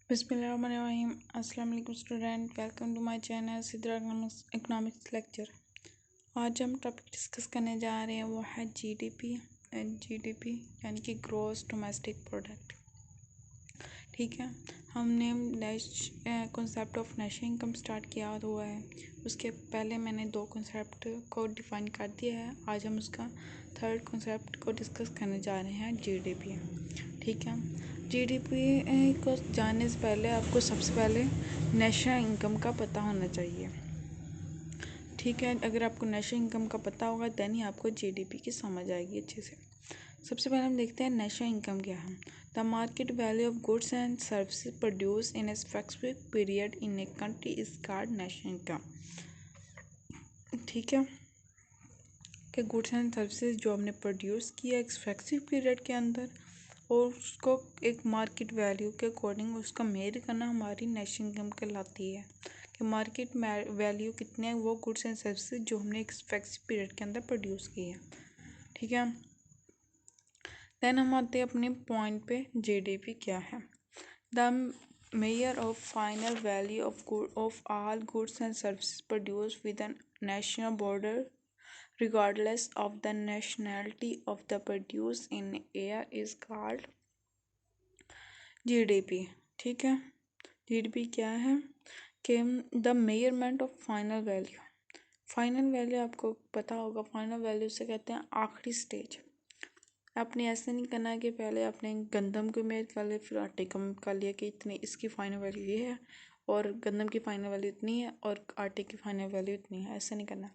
बिस्मिल्लाहिर्रहमानिर्रहीम। अस्सलाम वालेकुम student, welcome to my channel Sidra economics lecture. आज हम टॉपिक डिस्कस करने जा रहे हैं वो है जीडीपी यानी कि ग्रॉस डोमेस्टिक प्रोडक्ट। ठीक है, हमने concept of national income start किया हुआ है। उसके पहले मैंने दो कॉन्सेप्ट को डिफाइन कर दिया है। आज हम उसका थर्ड कॉन्सेप्ट को डिस्कस करने जा रहे हैं, जीडीपी। ठीक है, जीडीपी को जानने से पहले आपको सबसे पहले नेशनल इनकम का पता होना चाहिए। ठीक है, अगर आपको नेशनल इनकम का पता होगा देन ही आपको जीडीपी की समझ आएगी अच्छे से। सबसे पहले हम देखते हैं नेशनल इनकम क्या है। The market value of goods and services produce in a specific period in a country is called national income. ठीक है, कि गुड्स एंड सर्विसेज जो हमने प्रोड्यूस किया एक स्पेसिफिक पीरियड के अंदर और उसको एक मार्केट वैल्यू के अकॉर्डिंग उसका मेजर करना हमारी नेशनल इनकम कहलाती है। कि मार्केट वैल्यू कितने हैं वो गुड्स एंड सर्विसेज जो हमने एक स्पेसिफिक पीरियड के अंदर प्रोड्यूस की है। ठीक है, देन हम आते हैं अपने पॉइंट पे, जीडीपी क्या है। The measure of final value of all goods and services produce with an national border regardless of the nationality of the produce in air is called GDP। ठीक है, GDP क्या है कि the measurement of final value. Final value आपको पता होगा, final value से कहते हैं आखिरी स्टेज। आपने ऐसे नहीं करना कि पहले आपने गंदम को मेजर कर लिया फिर आटे का कर लिया कि इतनी इसकी फाइनल वैल्यू ये है और गंदम की फाइनल वैल्यू इतनी है और आटे की फाइनल वैल्यू इतनी है। ऐसा नहीं करना।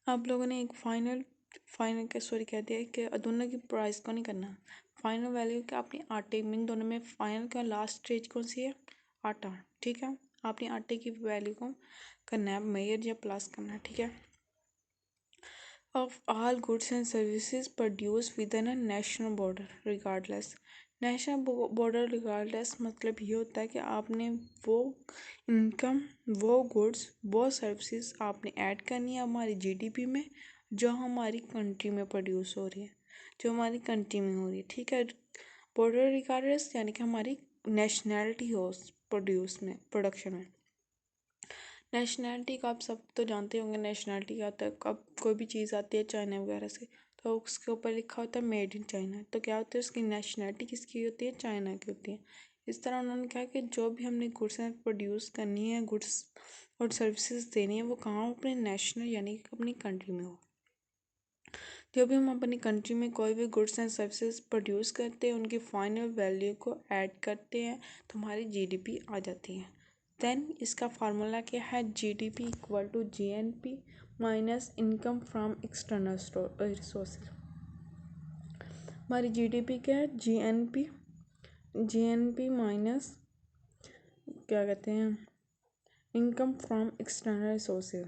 आप लोगों ने एक फाइनल का सॉरी कह दिया कि दोनों की प्राइस को नहीं करना। फाइनल वैल्यू का आपने आटे में दोनों में फाइनल का लास्ट स्टेज कौन सी है, आटा। ठीक है, आपने आटे की वैल्यू को करना है मेजर या प्लस करना है। ठीक है, of all goods and services produce with in a national border regardless. National border regardless मतलब ये होता है कि आपने वो इनकम, वो गुड्स, वो सर्विसेज आपने ऐड करनी है हमारी जीडीपी में जो हमारी कंट्री में प्रोड्यूस हो रही है, जो हमारी कंट्री में हो रही है। ठीक है, बॉर्डर रिगार्डलेस यानी कि हमारी नेशनैलिटी हो प्रोड्यूस में, प्रोडक्शन में। नेशनैलिटी का आप सब तो जानते होंगे, नेशनैलिटी क्या होता है। अब कोई भी चीज़ आती है चाइना वगैरह से तो उसके ऊपर लिखा होता है मेड इन चाइना, तो क्या होता है उसकी नेशनैलिटी किसकी होती है, चाइना की होती है। इस तरह उन्होंने कहा कि जो भी हमने गुड्स एंड प्रोड्यूस करनी है, गुड्स और सर्विसेज देनी है, वो कहाँ अपने नेशनल यानी कि अपनी कंट्री में हो। जब भी हम अपनी कंट्री में कोई भी गुड्स एंड सर्विसेज प्रोड्यूस करते हैं उनकी फाइनल वैल्यू को ऐड करते हैं तो हमारी जीडीपी आ जाती है। देन इसका फार्मूला क्या है, GDP equal to GNP minus income from external resources. हमारी जीडीपी क्या है, जीएनपी माइनस क्या कहते हैं, income from external resources.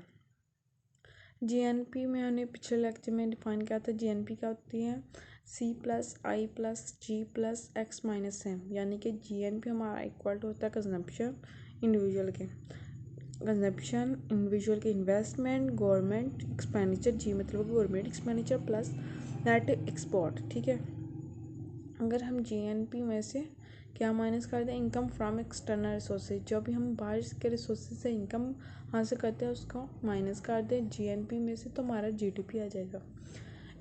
GNP में हमने पिछले लेक्चर में डिफाइन किया था। जीएनपी क्या होती है, सी प्लस आई प्लस जी प्लस एक्स माइनस एम, यानी कि जीएनपी हमारा इक्वल टू होता है कंजम्पशन इंडिविजुअल के इन्वेस्टमेंट गवर्नमेंट एक्सपेंडिचर, जी मतलब government expenditure plus net export. ठीक है, अगर हम जीएनपी में से क्या माइनस कर दें, इनकम फ्रॉम एक्सटर्नल रिसोर्सेज, जो भी हम बाहर के रिसोर्सेज से इनकम हासिल करते हैं उसको माइनस कर दें जीएनपी में से, तो हमारा जीडीपी आ जाएगा।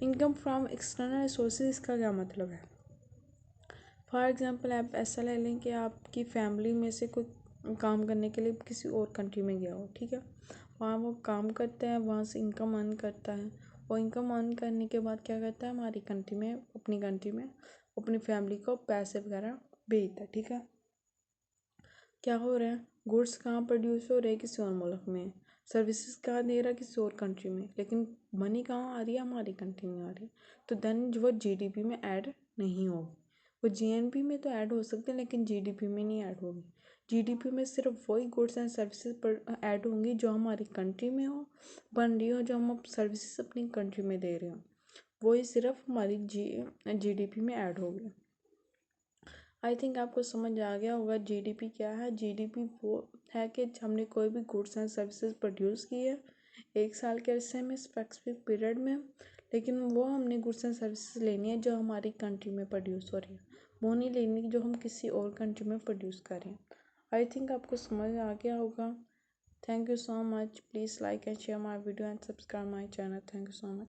इनकम फ्रॉम एक्सटर्नल रिसोर्सेज इसका क्या मतलब है। फॉर एग्जांपल आप ऐसा ले लें कि आपकी फैमिली में से कोई काम करने के लिए किसी और कंट्री में गया हो। ठीक है, वहाँ वो काम करता है, वहाँ से इनकम अर्न करता है। वो इनकम अर्न करने के बाद क्या करता है, हमारी कंट्री में, अपनी कंट्री में अपनी फैमिली को पैसे वगैरह भेजता है। ठीक है, क्या हो रहा है, गुड्स कहाँ प्रोड्यूस हो रहे हैं, किसी और मुल्क में, सर्विसेज कहाँ दे रहा है, किसी और कंट्री में, लेकिन मनी कहाँ आ रही है, हमारी कंट्री में आ रही है। तो देन वो जीडीपी में ऐड नहीं होगी। वो जीएनपी में तो ऐड हो सकते हैं लेकिन जीडीपी में नहीं ऐड होगी। जीडीपी में सिर्फ वही गुड्स एंड सर्विसेज ऐड होंगी जो हमारी कंट्री में हो, बन रही हो, जो हम सर्विसेज अपनी कंट्री में दे रहे हो, वही सिर्फ हमारी जीडीपी में ऐड होगी। आई थिंक आपको समझ आ गया होगा जीडीपी क्या है। जीडीपी वो है कि हमने कोई भी गुड्स एंड सर्विसेज प्रोड्यूस की है एक साल के अरसे में, स्पेसिफिक पीरियड में, लेकिन वो हमने गुड्स एंड सर्विसेज लेनी है जो हमारी कंट्री में प्रोड्यूस हो रही है, वो नहीं लेनी जो हम किसी और कंट्री में प्रोड्यूस करें। आई थिंक आपको समझ आ गया होगा। Thank you so much. Please like and share my video and subscribe my channel. Thank you so much.